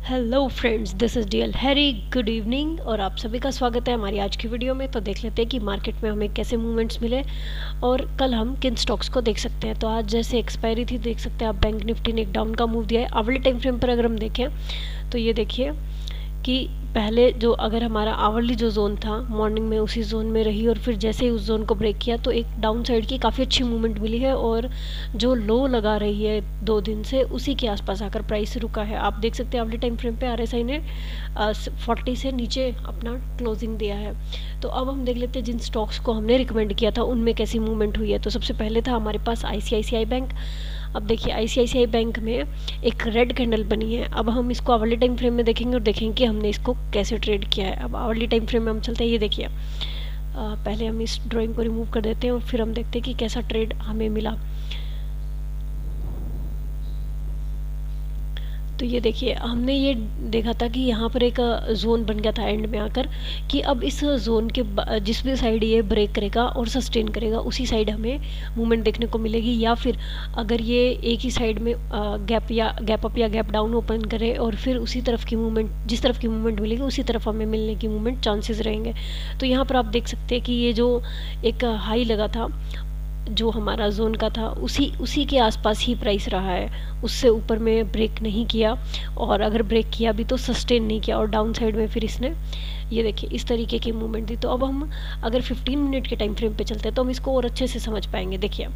Hello friends, this is DL Harry. Good evening और आप सभी का स्वागत है हमारी आज की वीडियो में। तो देख लेते हैं कि मार्केट में हमें कैसे मूवमेंट्स मिले और कल हम किन स्टॉक्स को देख सकते हैं। तो आज जैसे एक्सपायरी थी, देख सकते हैं आप बैंक निफ्टी ने एक डाउन का मूव दिया है। आवली टाइम फ्रेम पर अगर हम देखें तो ये देखिए कि पहले जो अगर हमारा आवरली जो जोन था मॉर्निंग में उसी जोन में रही और फिर जैसे ही उस जोन को ब्रेक किया तो एक डाउन साइड की काफ़ी अच्छी मूवमेंट मिली है और जो लो लगा रही है 2 दिन से उसी के आसपास आकर प्राइस रुका है। आप देख सकते हैं आवरली टाइम फ्रेम पे आरएसआई ने 40 से नीचे अपना क्लोजिंग दिया है। तो अब हम देख लेते हैं जिन स्टॉक्स को हमने रिकमेंड किया था उनमें कैसी मूवमेंट हुई है। तो सबसे पहले था हमारे पास आईसीआईसीआई बैंक। अब देखिए आईसीआईसीआई बैंक में एक रेड कैंडल बनी है। अब हम इसको आवरली टाइम फ्रेम में देखेंगे और देखेंगे कि हमने इसको कैसे ट्रेड किया है। अब आवरली टाइम फ्रेम में हम चलते हैं। ये देखिए पहले हम इस ड्राइंग को रिमूव कर देते हैं और फिर हम देखते हैं कि कैसा ट्रेड हमें मिला। तो ये देखिए हमने ये देखा था कि यहाँ पर एक जोन बन गया था एंड में आकर कि अब इस जोन के जिस भी साइड ये ब्रेक करेगा और सस्टेन करेगा उसी साइड हमें मूवमेंट देखने को मिलेगी, या फिर अगर ये एक ही साइड में गैप अप या गैप डाउन ओपन करे और फिर उसी तरफ की मूवमेंट जिस तरफ की मूवमेंट मिलेगी उसी तरफ हमें मिलने की मूवमेंट चांसेस रहेंगे। तो यहाँ पर आप देख सकते हैं कि ये जो एक हाई लगा था जो हमारा जोन का था उसी के आसपास ही प्राइस रहा है, उससे ऊपर में ब्रेक नहीं किया और अगर ब्रेक किया भी तो सस्टेन नहीं किया और डाउन साइड में फिर इसने ये देखिए इस तरीके की मूवमेंट दी। तो अब हम अगर 15 मिनट के टाइम फ्रेम पे चलते हैं तो हम इसको और अच्छे से समझ पाएंगे। देखिए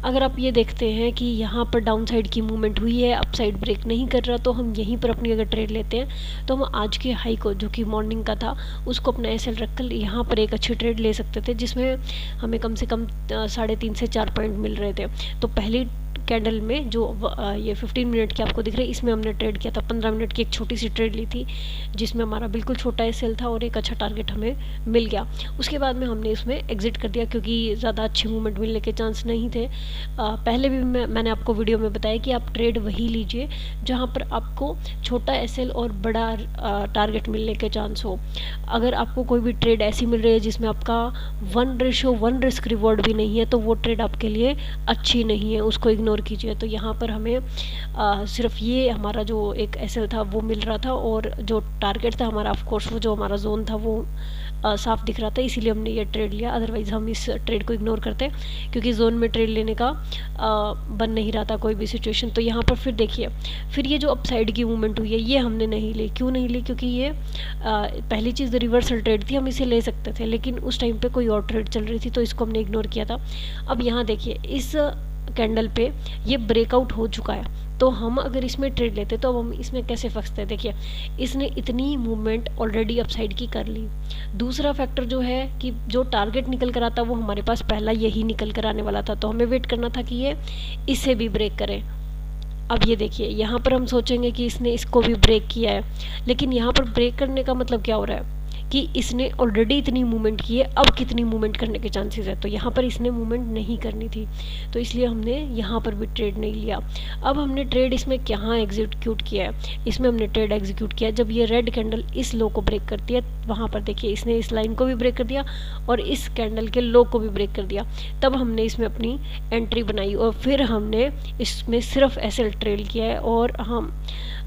अगर आप ये देखते हैं कि यहाँ पर डाउन साइड की मूवमेंट हुई है, अप साइड ब्रेक नहीं कर रहा, तो हम यहीं पर अपनी अगर ट्रेड लेते हैं तो हम आज के हाई को जो कि मॉर्निंग का था उसको अपना एसएल रखकर यहाँ पर एक अच्छी ट्रेड ले सकते थे जिसमें हमें कम से कम 3.5 से 4 पॉइंट मिल रहे थे। तो पहली कैंडल में जो ये 15 मिनट की आपको दिख रही है इसमें हमने ट्रेड किया था। 15 मिनट की एक छोटी सी ट्रेड ली थी जिसमें हमारा बिल्कुल छोटा एसएल था और एक अच्छा टारगेट हमें मिल गया। उसके बाद में हमने इसमें एग्जिट कर दिया क्योंकि ज़्यादा अच्छी मूवमेंट मिलने के चांस नहीं थे। पहले भी मैंने आपको वीडियो में बताया कि आप ट्रेड वही लीजिए जहाँ पर आपको छोटा एसएल और बड़ा टारगेट मिलने के चांस हो। अगर आपको कोई भी ट्रेड ऐसी मिल रही है जिसमें आपका 1:1 रिस्क रिवॉर्ड भी नहीं है तो वो ट्रेड आपके लिए अच्छी नहीं है, उसको इग्नोर कीजिए। तो यहाँ पर हमें सिर्फ ये हमारा जो एक एसएल था वो मिल रहा था और जो टारगेट था हमारा ऑफ कोर्स वो जो हमारा जोन था वो साफ दिख रहा था, इसीलिए हमने ये ट्रेड लिया। अदरवाइज हम इस ट्रेड को इग्नोर करते क्योंकि जोन में ट्रेड लेने का बन नहीं रहा था कोई भी सिचुएशन। तो यहाँ पर फिर देखिए फिर ये जो अपसाइड की मूवमेंट हुई है ये हमने नहीं ली। क्यों नहीं ली? क्योंकि ये पहली चीज़ रिवर्सल ट्रेड थी, हम इसे ले सकते थे लेकिन उस टाइम पे कोई और ट्रेड चल रही थी तो इसको हमने इग्नोर किया था। अब यहाँ देखिए इस कैंडल पे ये ब्रेकआउट हो चुका है तो हम अगर इसमें ट्रेड लेते तो अब हम इसमें कैसे फंसते हैं। देखिए इसने इतनी मूवमेंट ऑलरेडी अपसाइड की कर ली। दूसरा फैक्टर जो है कि जो टारगेट निकल कर आता वो हमारे पास पहला यही निकल कर आने वाला था तो हमें वेट करना था कि ये इसे भी ब्रेक करे। अब ये देखिए यहाँ पर हम सोचेंगे कि इसने इसको भी ब्रेक किया है, लेकिन यहाँ पर ब्रेक करने का मतलब क्या हो रहा है कि इसने ऑलरेडी इतनी मूवमेंट की है, अब कितनी मूवमेंट करने के चांसेस है। तो यहाँ पर इसने मूवमेंट नहीं करनी थी तो इसलिए हमने यहाँ पर भी ट्रेड नहीं लिया। अब हमने ट्रेड इसमें कहाँ एग्जीक्यूट किया है, इसमें हमने ट्रेड एग्जीक्यूट किया जब ये रेड कैंडल इस लो को ब्रेक करती है। वहाँ पर देखिए इसने इस लाइन को भी ब्रेक कर दिया और इस कैंडल के लो को भी ब्रेक कर दिया। तब हमने इसमें अपनी एंट्री बनाई और फिर हमने इसमें सिर्फ एसएल ट्रेड किया है और हम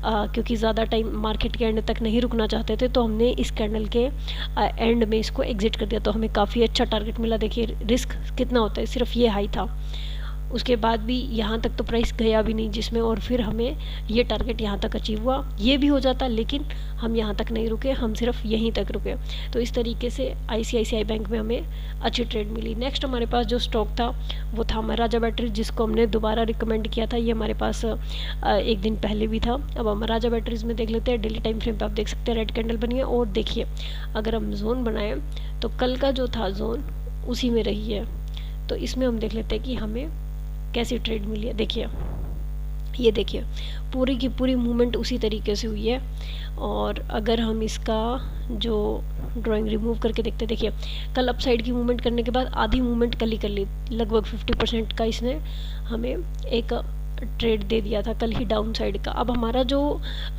क्योंकि ज़्यादा टाइम मार्केट के एंड तक नहीं रुकना चाहते थे तो हमने इस कैंडल के एंड में इसको एग्जिट कर दिया। तो हमें काफ़ी अच्छा टारगेट मिला। देखिए रिस्क कितना होता है, सिर्फ ये हाई था, उसके बाद भी यहाँ तक तो प्राइस गया भी नहीं जिसमें, और फिर हमें ये टारगेट यहाँ तक अचीव हुआ। ये भी हो जाता लेकिन हम यहाँ तक नहीं रुके, हम सिर्फ यहीं तक रुके। तो इस तरीके से आईसीआईसीआई बैंक में हमें अच्छी ट्रेड मिली। नेक्स्ट हमारे पास जो स्टॉक था वो था महाराजा बैटरीज जिसको हमने दोबारा रिकमेंड किया था। ये हमारे पास एक दिन पहले भी था। अब हम महाराजा बैटरीज में देख लेते हैं। डेली टाइम फ्रेम पर आप देख सकते हैं रेड कैंडल बनी है और देखिए अगर हम जोन बनाएं तो कल का जो था जोन उसी में रही है। तो इसमें हम देख लेते हैं कि हमें कैसी ट्रेड मिली है। देखिए ये देखिए पूरी की पूरी मूवमेंट उसी तरीके से हुई है और अगर हम इसका जो ड्राइंग रिमूव करके देखते हैं, देखिए कल अपसाइड की मूवमेंट करने के बाद आधी मूवमेंट कल ही कर ली, लगभग 50% का इसने हमें एक ट्रेड दे दिया था कल ही डाउन साइड का। अब हमारा जो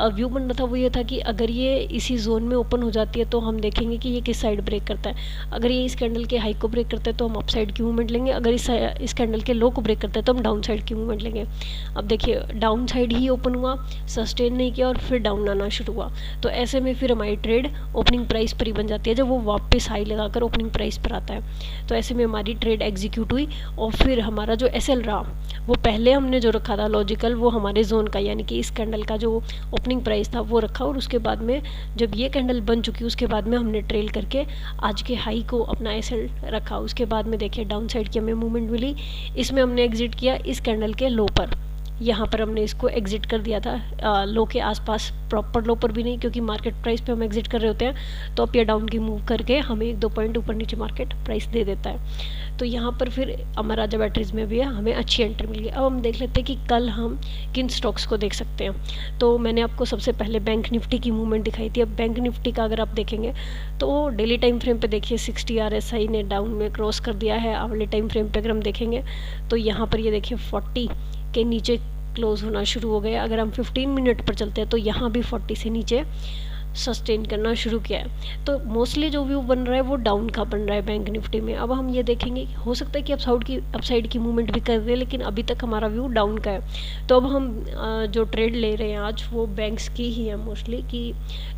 व्यू बन रहा था वो ये था कि अगर ये इसी जोन में ओपन हो जाती है तो हम देखेंगे कि ये किस साइड ब्रेक करता है। अगर ये इस कैंडल के हाई को ब्रेक करता है तो हम अप साइड की मूवमेंट लेंगे, अगर इस कैंडल के लो को ब्रेक करता है तो हम डाउन साइड की मूवमेंट लेंगे। अब देखिए डाउन साइड ही ओपन हुआ, सस्टेन नहीं किया और फिर डाउन आना शुरू हुआ, तो ऐसे में फिर हमारी ट्रेड ओपनिंग प्राइस पर ही बन जाती है जब वो वापस हाई लगाकर ओपनिंग प्राइस पर आता है। तो ऐसे में हमारी ट्रेड एग्जीक्यूट हुई और फिर हमारा जो एसएल रहा वो पहले हमने जो रखा था लॉजिकल वो हमारे जोन का, यानी कि इस कैंडल का जो ओपनिंग प्राइस था वो रखा, और उसके बाद में जब ये कैंडल बन चुकी उसके बाद में हमने ट्रेल करके आज के हाई को अपना एसएल रखा। उसके बाद में देखिए डाउन साइड की हमें मूवमेंट मिली, इसमें हमने एग्जिट किया इस कैंडल के लो पर, यहाँ पर हमने इसको एग्जिट कर दिया था लो के आसपास, प्रॉपर लो पर भी नहीं क्योंकि मार्केट प्राइस पे हम एग्जिट कर रहे होते हैं तो अप या डाउन की मूव करके हमें 1-2 पॉइंट ऊपर नीचे मार्केट प्राइस दे देता है। तो यहाँ पर फिर अमर राजा बैटरीज में भी है हमें अच्छी एंट्री मिल गई। अब हम देख लेते हैं कि कल हम किन स्टॉक्स को देख सकते हैं। तो मैंने आपको सबसे पहले बैंक निफ्टी की मूवमेंट दिखाई थी। अब बैंक निफ्टी का अगर आप देखेंगे तो डेली टाइम फ्रेम पे देखिए 60 RSI ने डाउन में क्रॉस कर दिया है। आवली टाइम फ्रेम पे अगर हम देखेंगे तो यहाँ पर ये देखिए 40 के नीचे क्लोज होना शुरू हो गया। अगर हम 15 मिनट पर चलते हैं तो यहाँ भी 40 से नीचे सस्टेन करना शुरू किया है। तो मोस्टली जो व्यू बन रहा है वो डाउन का बन रहा है बैंक निफ्टी में। अब हम ये देखेंगे हो सकता है कि अपसाइड की मूवमेंट भी कर दे, लेकिन अभी तक हमारा व्यू डाउन का है। तो अब हम जो ट्रेड ले रहे हैं आज वो बैंक्स की ही है मोस्टली, कि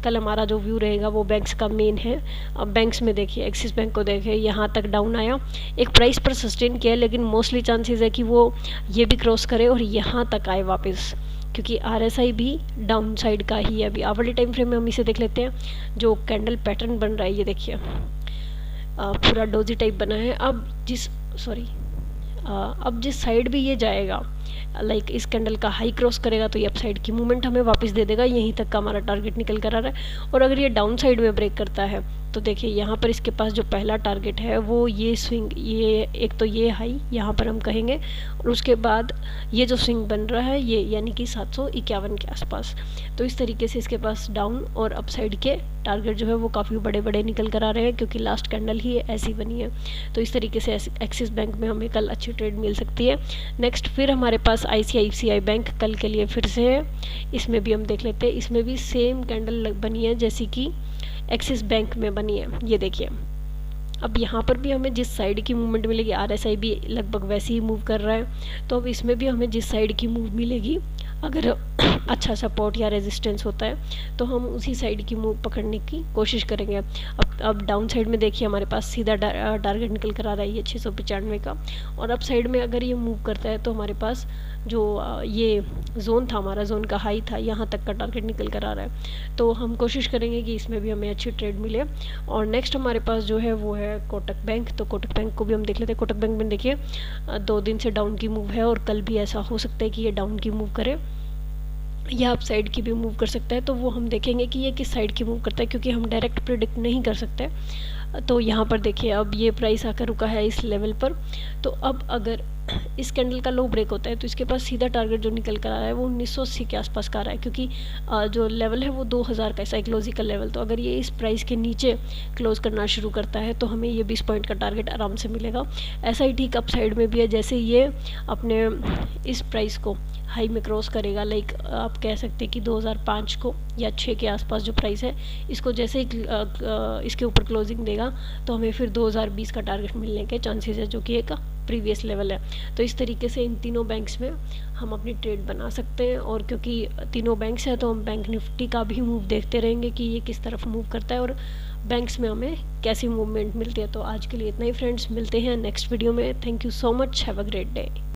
कल हमारा जो व्यू रहेगा वो बैंक्स का मेन है। अब बैंक्स में देखिए एक्सिस बैंक को देखिए यहाँ तक डाउन आया, एक प्राइस पर सस्टेन किया, लेकिन मोस्टली चांसेस है कि वो ये भी क्रॉस करे और यहाँ तक आए वापस, क्योंकि RSI भी डाउन साइड का ही है। अभी आवली टाइम फ्रेम में हम इसे देख लेते हैं। जो कैंडल पैटर्न बन रहा है ये देखिए पूरा डोजी टाइप बना है। अब जिस साइड भी ये जाएगा लाइक इस कैंडल का हाई क्रॉस करेगा तो ये अप साइड की मूवमेंट हमें वापस दे देगा, यहीं तक का हमारा टारगेट निकल कर आ रहा है। और अगर ये डाउन साइड में ब्रेक करता है तो देखिए यहाँ पर इसके पास जो पहला टारगेट है वो ये स्विंग, ये एक तो ये हाई यहाँ पर हम कहेंगे, और उसके बाद ये जो स्विंग बन रहा है ये यानी कि 751 के आसपास। तो इस तरीके से इसके पास डाउन और अप साइड के टारगेट जो है वो काफ़ी बड़े बड़े निकल कर आ रहे हैं, क्योंकि लास्ट कैंडल ही ऐसी बनी है। तो इस तरीके से एक्सिस बैंक में हमें कल अच्छी ट्रेड मिल सकती है। नेक्स्ट फिर हमारे पास ICICI बैंक कल के लिए फिर से है, इसमें भी हम देख लेते हैं। इसमें भी सेम कैंडल बनी है जैसी कि एक्सिस बैंक में बनी है, ये देखिए। अब यहाँ पर भी हमें जिस साइड की मूवमेंट मिलेगी, RSI भी लगभग वैसे ही मूव कर रहा है, तो अब इसमें भी हमें जिस साइड की मूव मिलेगी, अगर अच्छा सपोर्ट या रेजिस्टेंस होता है तो हम उसी साइड की मूव पकड़ने की कोशिश करेंगे। अब डाउन साइड में देखिए हमारे पास सीधा टारगेट निकल कर आ रहा है ये 695 का, और अप साइड में अगर ये मूव करता है तो हमारे पास जो ये जोन था, हमारा जोन का हाई था, यहाँ तक का टारगेट निकल कर आ रहा है। तो हम कोशिश करेंगे कि इसमें भी हमें अच्छी ट्रेड मिले। और नेक्स्ट हमारे पास जो है वो है कोटक बैंक। तो कोटक बैंक को भी हम देख लेते हैं। कोटक बैंक में देखिए 2 दिन से डाउन की मूव है, और कल भी ऐसा हो सकता है कि ये डाउन की मूव करे या अप साइड की भी मूव कर सकता है। तो वो हम देखेंगे कि ये किस साइड की मूव करता है, क्योंकि हम डायरेक्ट प्रिडिक्ट नहीं कर सकते। तो यहाँ पर देखिए अब ये प्राइस आकर रुका है इस लेवल पर। तो अब अगर इस कैंडल का लो ब्रेक होता है तो इसके पास सीधा टारगेट जो निकल कर आ रहा है वो 1980 के आसपास का आ रहा है, क्योंकि जो लेवल है वो 2000 का साइकोलॉजिकल लेवल। तो अगर ये इस प्राइस के नीचे क्लोज करना शुरू करता है तो हमें ये 20 पॉइंट का टारगेट आराम से मिलेगा। ऐसा ही ठीक अप साइड में भी है, जैसे ये अपने इस प्राइस को हाई में क्रॉस करेगा, लाइक आप कह सकते हैं कि 2005 को या 6 के आसपास जो प्राइस है, इसको जैसे ही इसके ऊपर क्लोजिंग देगा तो हमें फिर 2020 का टारगेट मिलने के चांसेस है, जो कि एक प्रीवियस लेवल है। तो इस तरीके से इन तीनों बैंक्स में हम अपनी ट्रेड बना सकते हैं। और क्योंकि तीनों बैंक्स हैं तो हम बैंक निफ्टी का भी मूव देखते रहेंगे कि ये किस तरफ मूव करता है और बैंक्स में हमें कैसी मूवमेंट मिलती है। तो आज के लिए इतना ही फ्रेंड्स, मिलते हैं नेक्स्ट वीडियो में। Thank you so much, have a great day.